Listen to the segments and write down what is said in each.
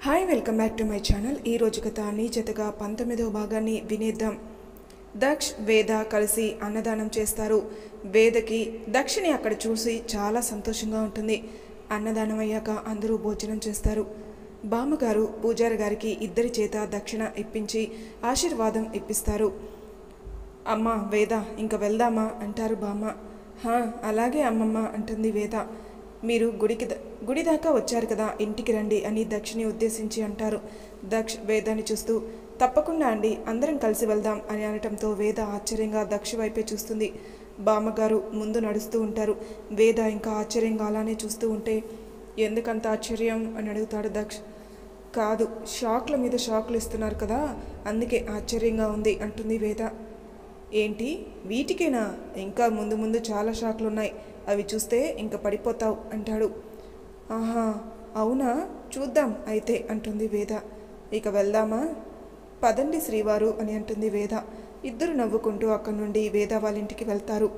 Hi welcome back to my channel. ఈరోజు కథ నీ జతగా 19వ భాగాన్ని వినేద్దాం. దక్ష్ వేద కలిసి అన్నదానం చేస్తారు. వేదకి దక్షిని అక్కడ చూసి చాలా సంతోషంగా ఉంటుంది. అన్నదానం అయ్యాక అందరూ భోజనం చేస్తారు. బామ్మగారు పూజారి గారికి ఇద్దరి చేత దక్షిణ ఇప్పించి ఆశీర్వాదం ఇప్పిస్తారు. అమ్మ వేద ఇంక వెళ్దామా అంటారు బామ్మ. అలాగే అమ్మమ్మ అంటుంది వేద. మీరు గుడి దాకా వచ్చారు కదా, ఇంటికి రండి అని దక్షిని ఉద్దేశించి అంటారు. దక్ష్ వేదాన్ని చూస్తూ తప్పకుండా అండి, అందరం కలిసి వెళ్దాం అని అనటంతో వేద ఆశ్చర్యంగా దక్ష వైపే చూస్తుంది. బామ్మగారు ముందు నడుస్తూ ఉంటారు. వేద ఇంకా ఆశ్చర్యంగా అలానే చూస్తూ ఉంటే ఎందుకంత ఆశ్చర్యం అని అడుగుతాడు దక్ష్. కాదు, షాక్ల మీద షాక్లు ఇస్తున్నారు కదా, అందుకే ఆశ్చర్యంగా ఉంది అంటుంది వేద. ఏంటి వీటికేనా? ఇంకా ముందు ముందు చాలా షాక్లు ఉన్నాయి, అవి చూస్తే ఇంకా పడిపోతావు అంటాడు. ఆహా అవునా, చూద్దాం అయితే అంటుంది వేద. ఇక వెళ్దామా? పదండి శ్రీవారు అని అంటుంది వేద. ఇద్దరు నవ్వుకుంటూ అక్కడి నుండి వేద వాళ్ళ ఇంటికి వెళ్తారు.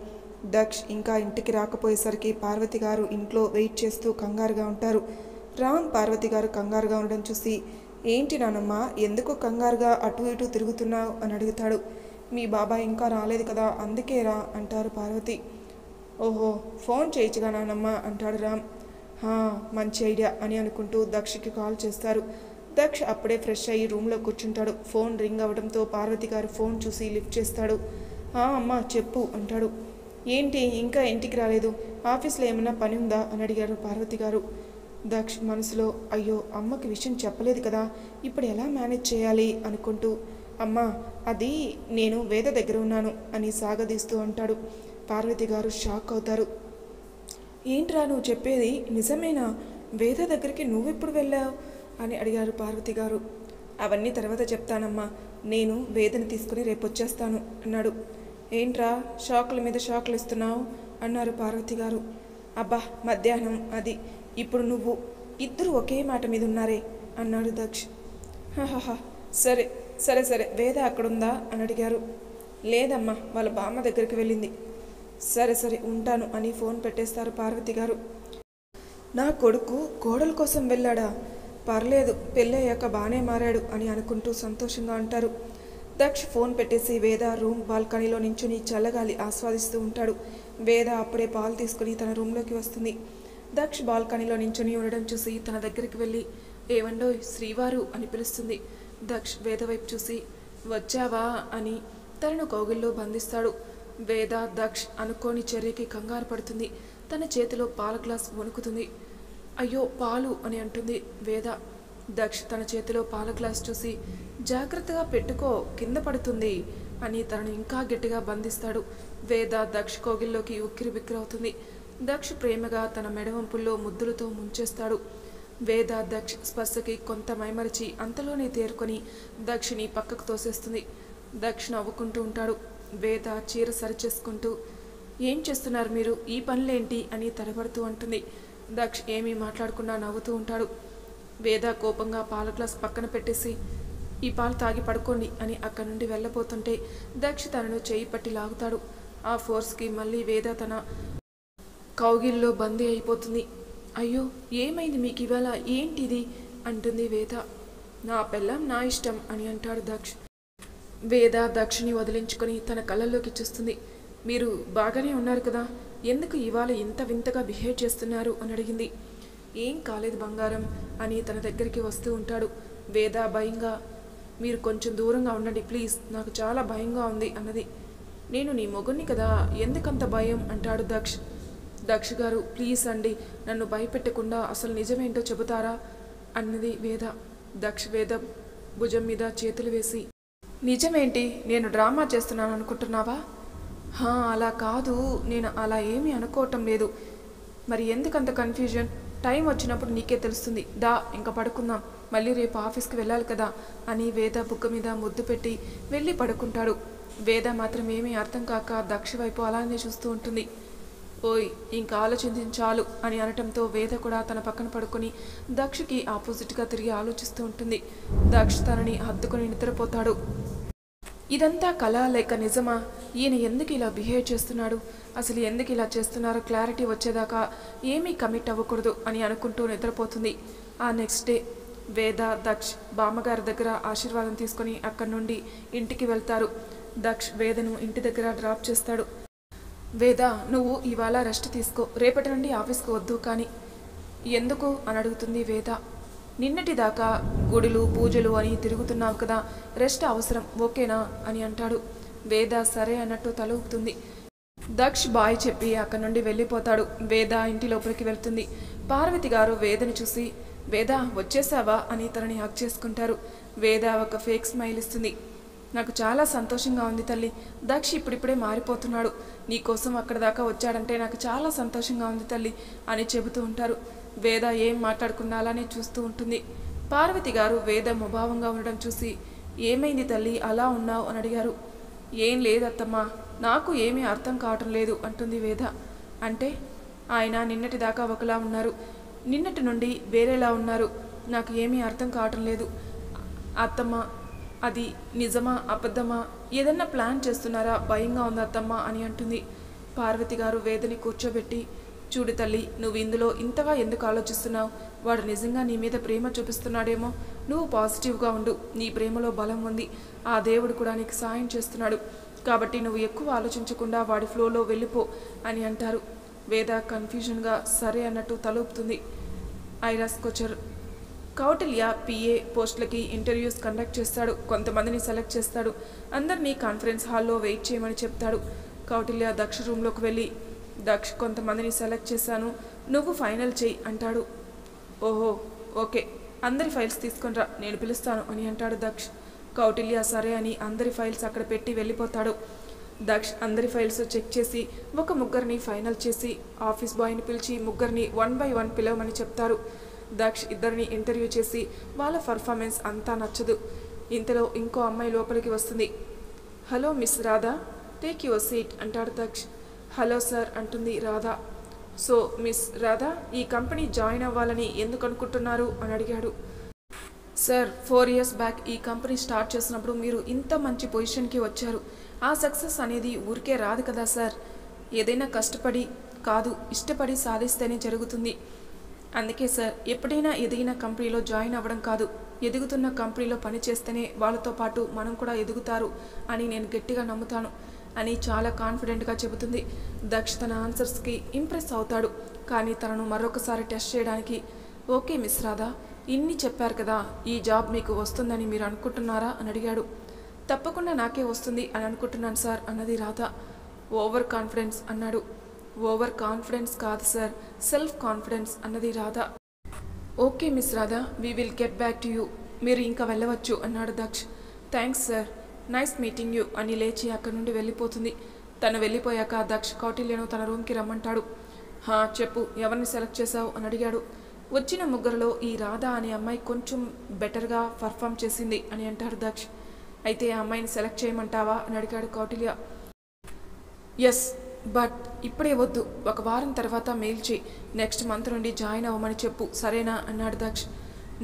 దక్ష్ ఇంకా ఇంటికి రాకపోయేసరికి పార్వతి గారు ఇంట్లో వెయిట్ చేస్తూ కంగారుగా ఉంటారు. రామ్ పార్వతి గారు కంగారుగా ఉండడం చూసి ఏంటి నానమ్మ, ఎందుకు కంగారుగా అటు ఇటు తిరుగుతున్నావు అని అడుగుతాడు. మీ బాబాయ్ ఇంకా రాలేదు కదా, అందుకేరా అంటారు పార్వతి. ఓహో, ఫోన్ చేయొచ్చుగా నానమ్మ అంటాడు రామ్. మంచి ఐడియా అని అనుకుంటూ దక్షకి కాల్ చేస్తారు. దక్ష్ అప్పుడే ఫ్రెష్ అయ్యి రూమ్లో కూర్చుంటాడు. ఫోన్ రింగ్ అవ్వడంతో పార్వతి గారు ఫోన్ చూసి లిఫ్ట్ చేస్తాడు. అమ్మ చెప్పు అంటాడు. ఏంటి ఇంకా ఇంటికి రాలేదు, ఆఫీస్లో ఏమన్నా పని ఉందా అని అడిగారు పార్వతి గారు. దక్ష్ మనసులో అయ్యో అమ్మకి విషయం చెప్పలేదు కదా, ఇప్పుడు ఎలా మేనేజ్ చేయాలి అనుకుంటూ అమ్మ అది నేను వేద దగ్గర ఉన్నాను అని సాగదీస్తూ అంటాడు. పార్వతి గారు షాక్ అవుతారు. ఏంట్రా నువ్వు చెప్పేది, నిజమేనా? వేద దగ్గరికి నువ్వెప్పుడు వెళ్ళావు అని అడిగారు పార్వతి గారు. అవన్నీ తర్వాత చెప్తానమ్మా, నేను వేదని తీసుకుని రేపు వచ్చేస్తాను అన్నాడు. ఏంట్రా షాకుల మీద షాకులు ఇస్తున్నావు అన్నారు పార్వతి గారు. అబ్బా మధ్యాహ్నం అది, ఇప్పుడు నువ్వు ఇద్దరు ఒకే మాట మీద ఉన్నారే అన్నాడు దక్ష్. సరే సరే సరే వేద అక్కడుందా అని అడిగారు. లేదమ్మా, వాళ్ళ బామ్మ దగ్గరికి వెళ్ళింది. సరే సరే ఉంటాను అని ఫోన్ పెట్టేస్తారు పార్వతి గారు. నా కొడుకు కోడల కోసం వెళ్ళాడా? పర్లేదు, పెళ్ళయ్యాక బాగానే మారాడు అని అనుకుంటూ సంతోషంగా అంటారు. దక్ష్ ఫోన్ పెట్టేసి వేద రూమ్ బాల్కనీలో నించుని చల్లగాలి ఆస్వాదిస్తూ ఉంటాడు. వేద అప్పుడే పాలు తీసుకుని తన రూమ్లోకి వస్తుంది. దక్ష్ బాల్కనీలో నించుని ఉండడం చూసి తన దగ్గరికి వెళ్ళి ఏవండోయ్ శ్రీవారు అని పిలుస్తుంది. దక్ష్ వేద వైపు చూసి వచ్చావా అని తనను కౌగిల్లో బంధిస్తాడు. వేద దక్ష్ అనుకోని చర్యకి కంగారు పడుతుంది. తన చేతిలో పాల గ్లాస్ వణుకుతుంది. అయ్యో పాలు అని అంటుంది వేద. దక్ష్ తన చేతిలో పాల గ్లాస్ చూసి జాగ్రత్తగా పెట్టుకో, కింద పడుతుంది అని తనను ఇంకా గట్టిగా బంధిస్తాడు. వేద దక్ష్ కోగిల్లోకి ఉక్కిరి బిక్కిరవుతుంది. దక్ష్ ప్రేమగా తన మెడవంపుల్లో ముద్దులతో ముంచేస్తాడు. వేద దక్ష్ స్పర్శకి కొంత మైమరిచి అంతలోనే తేరుకొని దక్షిని పక్కకు తోసేస్తుంది. దక్ష్ నవ్వుకుంటూ ఉంటాడు. వేద చీర సరిచేసుకుంటూ ఏం చేస్తున్నారు మీరు, ఈ పనులేంటి అని తడబడుతూ అంటుంది. దక్ష్ ఏమీ మాట్లాడకుండా నవ్వుతూ ఉంటాడు. వేద కోపంగా పాల గ్లాస్ పక్కన పెట్టేసి ఈ పాలు తాగి పడుకోండి అని అక్కడి నుండి వెళ్ళబోతుంటే దక్ష్ తనను చేయి పట్టి లాగుతాడు. ఆ ఫోర్స్కి మళ్ళీ వేద తన కౌగిల్లో బందీ అయిపోతుంది. అయ్యో ఏమైంది మీకు ఇవాళ, ఏంటిది అంటుంది వేద. నా పెళ్ళం నా ఇష్టం అని అంటాడు దక్ష్. వేద దక్షిని వదిలించుకొని తన కళ్ళల్లోకి చూస్తుంది. మీరు బాగానే ఉన్నారు కదా, ఎందుకు ఇవాళ ఇంత వింతగా బిహేవ్ చేస్తున్నారు అని అడిగింది. ఏం కాలేదు బంగారం అని తన దగ్గరికి వస్తూ ఉంటాడు. వేద భయంగా మీరు కొంచెం దూరంగా ఉండండి ప్లీజ్, నాకు చాలా భయంగా ఉంది అన్నది. నేను నీ మొగుణ్ణి కదా, ఎందుకంత భయం అంటాడు దక్ష్. దక్ష్ గారు ప్లీజ్ అండి, నన్ను భయపెట్టకుండా అసలు నిజమేంటో చెబుతారా అన్నది వేద. దక్ష్ వేద భుజం మీద చేతులు వేసి నిజమేంటి, నేను డ్రామా చేస్తున్నాను అనుకుంటున్నావా? అలా కాదు, నేను అలా ఏమీ అనుకోవటం లేదు. మరి ఎందుకంత కన్ఫ్యూజన్? టైం వచ్చినప్పుడు నీకే తెలుస్తుంది. దా ఇంకా పడుకుందాం, మళ్ళీ రేపు ఆఫీస్కి వెళ్ళాలి కదా అని వేద బుగ్గ మీద ముద్దు పెట్టి వెళ్ళి పడుకుంటాడు. వేద మాత్రం ఏమీ అర్థం కాక దక్ష వైపు అలానే చూస్తూ ఉంటుంది. ఓయ్ ఇంకా ఆలోచించాలు అని అనటంతో వేద కూడా తన పక్కన పడుకొని దక్షకి ఆపోజిట్గా తిరిగి ఆలోచిస్తూ ఉంటుంది. దక్ష్ తనని హత్తుకొని నిద్రపోతాడు. ఇదంతా కళ లేక నిజమా? ఈయన ఎందుకు ఇలా బిహేవ్ చేస్తున్నాడు? అసలు ఎందుకు ఇలా చేస్తున్నారో క్లారిటీ వచ్చేదాకా ఏమీ కమిట్ అవ్వకూడదు అని అనుకుంటూ నిద్రపోతుంది. ఆ నెక్స్ట్ డే వేద దక్ష్ బామ్మగారి దగ్గర ఆశీర్వాదం తీసుకొని అక్కడి నుండి ఇంటికి వెళ్తారు. దక్ష్ వేదను ఇంటి దగ్గర డ్రాప్ చేస్తాడు. వేద, నువ్వు ఇవాళ రెస్ట్ తీసుకో, రేపటి నుండి ఆఫీస్కి వద్దు. కానీ ఎందుకు అని అడుగుతుంది వేద. నిన్నటిదాకా గుడులు పూజలు అని తిరుగుతున్నావు కదా, రెస్ట్ అవసరం, ఓకేనా అని అంటాడు. వేద సరే అన్నట్టు తల ఊపుతుంది. దక్ష్ బాయ్ చెప్పి అక్కడి నుండి వెళ్ళిపోతాడు. వేద ఇంటి లోపలికి వెళ్తుంది. పార్వతి గారు వేదని చూసి, వేద వచ్చేసావా అని తనని హగ్ చేసుకుంటారు. వేద ఒక ఫేక్ స్మైల్ ఇస్తుంది. నాకు చాలా సంతోషంగా ఉంది తల్లి, దక్ష్ ఇప్పుడిప్పుడే మారిపోతున్నాడు, నీకోసం అక్కడ దాకా వచ్చాడంటే నాకు చాలా సంతోషంగా ఉంది తల్లి అని చెబుతూ ఉంటారు. వేద ఏం మాట్లాడకుండా అలానే చూస్తూ ఉంటుంది. పార్వతి గారు వేద ముభావంగా ఉండడం చూసి, ఏమైంది తల్లి అలా ఉన్నావు అని అడిగారు. ఏం లేదత్తమ్మా, నాకు ఏమీ అర్థం కావటం లేదు అంటుంది వేద. అంటే ఆయన నిన్నటిదాకా ఒకలా ఉన్నారు, నిన్నటి నుండి వేరేలా ఉన్నారు, నాకు ఏమీ అర్థం కావటం లేదు అత్తమ్మ, అది నిజమా అబద్ధమా, ఏదన్నా ప్లాన్ చేస్తున్నారా, భయంగా ఉంది అత్తమ్మ అని అంటుంది. పార్వతి గారు వేదని కూర్చోబెట్టి, చూడు తల్లి, నువ్వు ఇందులో ఇంతగా ఎందుకు ఆలోచిస్తున్నావు, వాడు నిజంగా నీ మీద ప్రేమ చూపిస్తున్నాడేమో, నువ్వు పాజిటివ్గా ఉండు, నీ ప్రేమలో బలం ఉంది, ఆ దేవుడు కూడా నీకు సాయం చేస్తున్నాడు, కాబట్టి నువ్వు ఎక్కువ ఆలోచించకుండా వాడి ఫ్లోలో వెళ్ళిపో అని అంటారు. వేద కన్ఫ్యూజన్గా సరే అన్నట్టు తలూపుతుంది. ఐరాస్ కొచర్ కౌటిల్య పిఏ పోస్టులకి ఇంటర్వ్యూస్ కండక్ట్ చేస్తాడు. కొంతమందిని సెలెక్ట్ చేస్తాడు. అందరినీ కాన్ఫరెన్స్ హాల్లో వెయిట్ చేయమని చెప్తాడు. కౌటిల్య దక్ష రూమ్లోకి వెళ్ళి, దక్ష్ కొంతమందిని సెలెక్ట్ చేశాను, నువ్వు ఫైనల్ చెయ్యి అంటాడు. ఓహో ఓకే, అందరి ఫైల్స్ తీసుకొనిరా, నేను పిలుస్తాను అని అంటాడు దక్ష్. కౌటిల్య సరే అని అందరి ఫైల్స్ అక్కడ పెట్టి వెళ్ళిపోతాడు. దక్ష్ అందరి ఫైల్స్ చెక్ చేసి ఒక ముగ్గురిని ఫైనల్ చేసి ఆఫీస్ బాయ్ని పిలిచి ముగ్గురిని 1 by 1 పిలవమని చెప్తారు. దక్ష్ ఇద్దరిని ఇంటర్వ్యూ చేసి వాళ్ళ పర్ఫార్మెన్స్ అంతా నచ్చదు. ఇంతలో ఇంకో అమ్మాయి లోపలికి వస్తుంది. Hello miss Radha, take your seat అంటాడు దక్ష్. హలో సార్ అంటుంది రాధా. సో మిస్ రాధా, ఈ కంపెనీ జాయిన్ అవ్వాలని ఎందుకు అనుకుంటున్నారు అని అడిగాడు. సార్ 4 years బ్యాక్ ఈ కంపెనీ స్టార్ట్ చేసినప్పుడు మీరు ఇంత మంచి పొజిషన్కి వచ్చారు. ఆ సక్సెస్ అనేది ఊరికే రాదు కదా సార్, ఏదైనా కష్టపడి కాదు ఇష్టపడి సాధిస్తేనే జరుగుతుంది. అందుకే సార్ ఎప్పుడైనా ఎదిగిన కంపెనీలో జాయిన్ అవ్వడం కాదు, ఎదుగుతున్న కంపెనీలో పనిచేస్తేనే వాళ్ళతో పాటు మనం కూడా ఎదుగుతారు అని నేను గట్టిగా నమ్ముతాను అని చాలా కాన్ఫిడెంట్గా చెబుతుంది. దక్ష్ తన ఆన్సర్స్కి ఇంప్రెస్ అవుతాడు. కానీ తనను మరొకసారి టెస్ట్ చేయడానికి, ఓకే మిస్ రాధా, ఇన్ని చెప్పారు కదా, ఈ జాబ్ మీకు వస్తుందని మీరు అనుకుంటున్నారా అని అడిగాడు. తప్పకుండా నాకే వస్తుంది అని అనుకుంటున్నాను సార్ అన్నది రాధ. ఓవర్ కాన్ఫిడెన్స్ అన్నాడు. ఓవర్ కాన్ఫిడెన్స్ కాదు సార్, సెల్ఫ్ కాన్ఫిడెన్స్ అన్నది Radha. Okay miss Radha, we will get back to you, మీరు ఇంకా వెళ్ళవచ్చు అన్నాడు Daksh. Thanks sir, nice meeting you అని లేచి అక్కడి నుండి వెళ్ళిపోతుంది. తను వెళ్ళిపోయాక దక్ష్ కౌటిల్యను తన రూమ్కి రమ్మంటాడు. చెప్పు, ఎవరిని సెలెక్ట్ చేశావు అని అడిగాడు. వచ్చిన ముగ్గురులో ఈ రాధ అనే అమ్మాయి కొంచెం బెటర్గా పర్ఫామ్ చేసింది అని అంటాడు దక్ష్. అయితే ఆ అమ్మాయిని సెలెక్ట్ చేయమంటావా అని అడిగాడు కౌటిల్య. ఎస్, బట్ ఇప్పుడే వద్దు, ఒక వారం తర్వాత మెయిల్ చేయి, నెక్స్ట్ మంత్ నుండి జాయిన్ అవ్వమని చెప్పు, సరేనా అన్నాడు దక్ష్.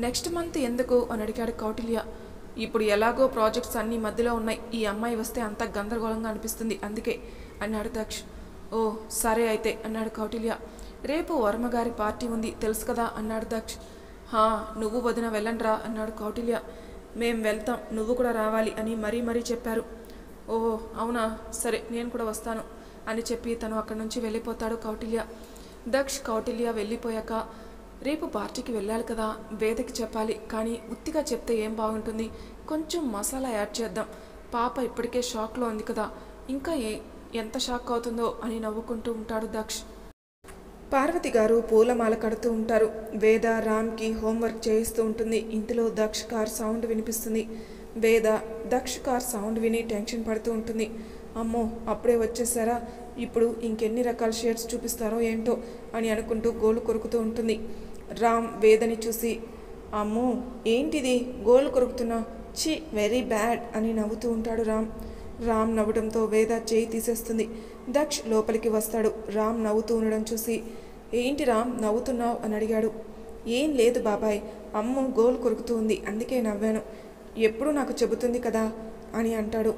నెక్స్ట్ మంత్ ఎందుకు అని అడిగాడు కౌటిల్య. ఇప్పుడు ఎలాగో ప్రాజెక్ట్స్ అన్నీ మధ్యలో ఉన్నాయి, ఈ అమ్మాయి వస్తే అంత గందరగోళంగా అనిపిస్తుంది, అందుకే అన్నాడు దక్ష్. ఓ సరే అయితే అన్నాడు కౌటిల్య. రేపు వర్మగారి పార్టీ ఉంది తెలుసు కదా అన్నాడు దక్ష్. నువ్వు వదిన వెళ్ళండ్రా అన్నాడు కౌటిల్య. మేం వెళ్తాం, నువ్వు కూడా రావాలి అని మరీ చెప్పారు. ఓహో అవునా, సరే నేను కూడా వస్తాను అని చెప్పి తను అక్కడి నుంచి వెళ్ళిపోతాడు కౌటిల్య. దక్ష్ కౌటిల్య వెళ్ళిపోయాక, రేపు పార్టీకి వెళ్ళాలి కదా, వేదకి చెప్పాలి, కానీ ఉత్తిగా చెప్తే ఏం బాగుంటుంది, కొంచెం మసాలా యాడ్ చేద్దాం, పాప ఇప్పటికే షాక్లో ఉంది కదా, ఇంకా ఎంత షాక్ అవుతుందో అని నవ్వుకుంటూ ఉంటాడు దక్ష్. పార్వతి గారు పూలమాల కడుతూ ఉంటారు. వేద రామ్కి హోంవర్క్ చేయిస్తూ ఉంటుంది. ఇంతలో దక్ష్ కార్ సౌండ్ వినిపిస్తుంది. వేద దక్ష్ కార్ సౌండ్ విని టెన్షన్ పడుతూ ఉంటుంది. అమ్మో అప్పుడే వచ్చేసారా, ఇప్పుడు ఇంకెన్ని రకాల షేడ్స్ చూపిస్తారో ఏంటో అని అనుకుంటూ గోలు కొరుకుతూ ఉంటుంది. రామ్ వేదని చూసి, అమ్మో ఏంటిది గోలు కొరుకుతున్నా, చి వెరీ బ్యాడ్ అని నవ్వుతూ ఉంటాడు రామ్ నవ్వడంతో వేద చేయి తీసేస్తుంది. దక్ష్ లోపలికి వస్తాడు. రామ్ నవ్వుతూ ఉండడం చూసి, ఏంటి రామ్ నవ్వుతున్నావు అని అడిగాడు. ఏం లేదు బాబాయ్, అమ్ము గోలు కొరుకుతూ ఉంది, అందుకే నవ్వాను, ఎప్పుడు నాకు చెబుతుంది కదా అని అంటాడు.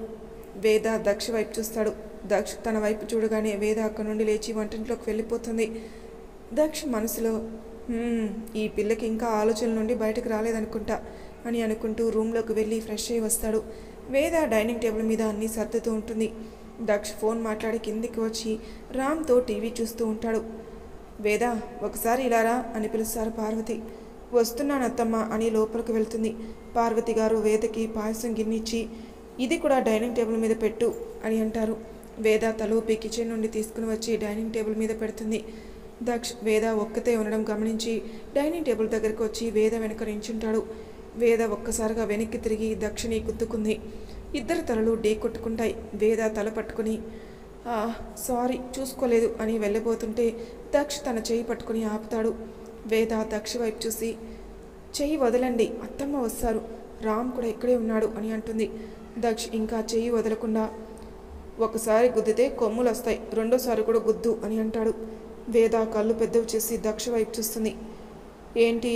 వేద దక్ష్ వైపు చూస్తాడు. దక్ష్ తన వైపు చూడగానే వేద అక్కడి నుండి లేచి వంటింట్లోకి వెళ్ళిపోతుంది. దక్ష్ మనసులో, "హ్మ్, ఈ పిల్లకి ఇంకా ఆలోచనల నుండి బయటకు రాలేదనుకుంటా" అని అనుకుంటూ రూమ్లోకి వెళ్ళి ఫ్రెష్ అయ్యి వస్తాడు. వేద డైనింగ్ టేబుల్ మీద అన్నీ సర్దుతూ ఉంటుంది. దక్ష్ ఫోన్ మాట్లాడి కిందికి వచ్చి రామ్తో టీవీ చూస్తూ ఉంటాడు. వేద, ఒకసారి ఇలారా అని పిలుస్తారు పార్వతి. వస్తున్నాను అత్తమ్మ అని లోపలికి వెళ్తుంది. పార్వతి గారు వేదకి పాయసం గిన్నిచ్చి ఇది కూడా డైనింగ్ టేబుల్ మీద పెట్టు అని అంటారు. వేద తలూపి కిచెన్ నుండి తీసుకుని వచ్చి డైనింగ్ టేబుల్ మీద పెడుతుంది. దక్ష్ వేద ఒక్కతే ఉండడం గమనించి డైనింగ్ టేబుల్ దగ్గరికి వచ్చి వేద వెనక నించుంటాడు. వేద ఒక్కసారిగా వెనక్కి తిరిగి దక్షిని గుద్దుకుంది. ఇద్దరు తలలు ఢీ కొట్టుకుంటాయి. వేద తల పట్టుకుని సారీ చూసుకోలేదు అని వెళ్ళబోతుంటే దక్ష్ తన చెయ్యి పట్టుకుని ఆపుతాడు. వేద దక్ష వైపు చూసి చెయ్యి వదలండి, అత్తమ్మ వస్తారు, రామ్ కూడా ఇక్కడే ఉన్నాడు అని అంటుంది. దక్ష్ ఇంకా చెయ్యి వదలకుండా ఒకసారి గుద్దితే కొమ్ములు వస్తాయి, రెండోసారి కూడా గుద్దు అని అంటాడు. వేద కళ్ళు పెద్దవి చేసి దక్ష వైపు చూస్తుంది. ఏంటి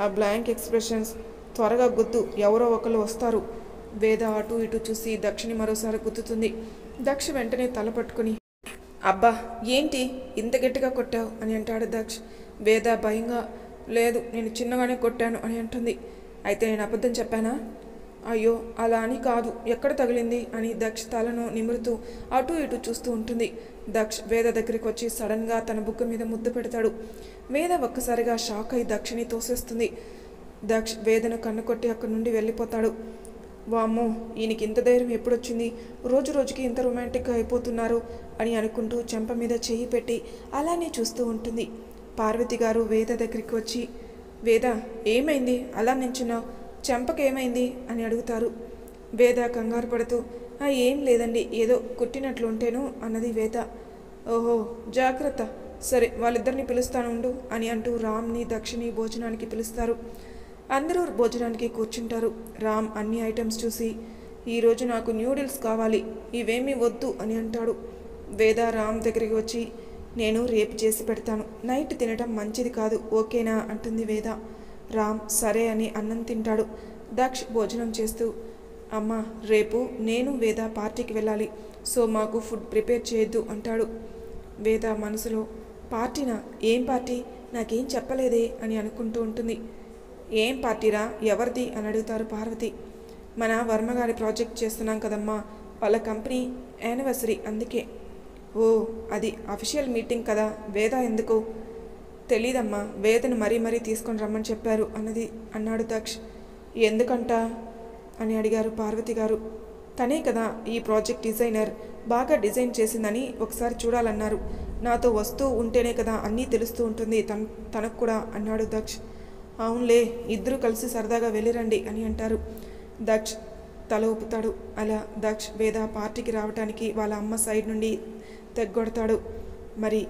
ఆ బ్లాంక్ ఎక్స్ప్రెషన్స్, త్వరగా గుద్దు, ఎవరో ఒకళ్ళు వస్తారు. వేద అటు ఇటు చూసి దక్షిని మరోసారి గుద్దుతుంది. దక్ష వెంటనే తల పట్టుకుని అబ్బా ఏంటి ఇంత గట్టిగా కొట్టావు అని అంటాడు దక్ష్. వేద భయంగా లేదు నేను చిన్నగానే కొట్టాను అని అంటుంది. అయితే నేను అబద్ధం చెప్పానా? అయ్యో అలా అని కాదు, ఎక్కడ తగిలింది అని దక్ష్ తలను నిమురుతూ అటు ఇటు చూస్తూ ఉంటుంది. దక్ష్ వేద దగ్గరికి వచ్చి సడన్గా తన బుగ్గ మీద ముద్దు పెడతాడు. వేద ఒక్కసారిగా షాక్ అయి దక్షిని తోసేస్తుంది. దక్ష్ వేదను కన్ను కొట్టి అక్కడి నుండి వెళ్ళిపోతాడు. వామ్మో ఈయనకి ఇంత ధైర్యం ఎప్పుడొచ్చింది, రోజు రోజుకి ఇంత రొమాంటిక్గా అయిపోతున్నారు అని అనుకుంటూ చెంప మీద చెయ్యి పెట్టి అలానే చూస్తూ ఉంటుంది. పార్వతి గారు వేద దగ్గరికి వచ్చి వేద ఏమైంది అలా నించున్నావు, చెంపకేమైంది అని అడుగుతారు. వేద కంగారు పడుతూ ఏం లేదండి ఏదో కుట్టినట్లుంటేను అన్నది వేద. ఓహో జాగ్రత్త, సరే వాళ్ళిద్దరిని పిలుస్తాను ఉండు అని అంటూ రామ్ని దక్షిణి భోజనానికి పిలుస్తారు. అందరూ భోజనానికి కూర్చుంటారు. రామ్ అన్ని ఐటమ్స్ చూసి ఈరోజు నాకు న్యూడిల్స్ కావాలి, ఇవేమీ వద్దు అని అంటాడు. వేద రామ్ దగ్గరికి వచ్చి నేను రేపు చేసి పెడతాను, నైట్ తినటం మంచిది కాదు ఓకేనా అంటుంది వేద. రామ్ సరే అని అన్నం తింటాడు. దక్ష్ భోజనం చేస్తూ అమ్మ రేపు నేను వేద పార్టీకి వెళ్ళాలి, సో మాకు ఫుడ్ ప్రిపేర్ చేయొద్దు అంటాడు. వేద మనసులో పార్టీనా, ఏం పార్టీ, నాకేం చెప్పలేదే అని అనుకుంటూ ఉంటుంది. ఏం పార్టీరా, ఎవరిది అని అడుగుతారు పార్వతి. మన వర్మగారి ప్రాజెక్ట్ చేస్తున్నాం కదమ్మా, వాళ్ళ కంపెనీ యానివర్సరీ అందుకే. ఓ అది అఫీషియల్ మీటింగ్ కదా, వేద ఎందుకు? తెలీదమ్మా, వేదను మరీ మరీ తీసుకొని రమ్మని చెప్పారు అన్నాడు దక్ష్. ఎందుకంట అని అడిగారు పార్వతి గారు. తనే కదా ఈ ప్రాజెక్ట్ డిజైనర్, బాగా డిజైన్ చేసిందని ఒకసారి చూడాలన్నారు, నాతో వస్తూ ఉంటేనే కదా అన్నీ తెలుస్తూ ఉంటుంది తనకు కూడా అన్నాడు దక్ష్. అవునులే ఇద్దరూ కలిసి సరదాగా వెళ్ళిరండి అని అంటారు. దక్ష్ తల ఊపుతాడు. అలా దక్ష్ వేద పార్టీకి రావడానికి వాళ్ళ అమ్మ సైడ్ నుండి తెగ్గొడతాడు. మరి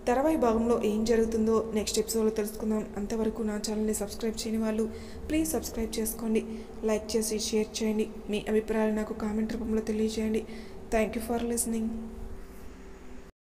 తర్వాయి భాగంలో ఏం జరుగుతుందో నెక్స్ట్ ఎపిసోడ్లో తెలుసుకుందాం. అంతవరకు నా ఛానల్ని సబ్స్క్రైబ్ చేయని వాళ్ళు ప్లీజ్ సబ్స్క్రైబ్ చేసుకోండి, లైక్ చేసి షేర్ చేయండి, మీ అభిప్రాయాలు నాకు కామెంట్ రూపంలో తెలియజేయండి. Thank you for listening.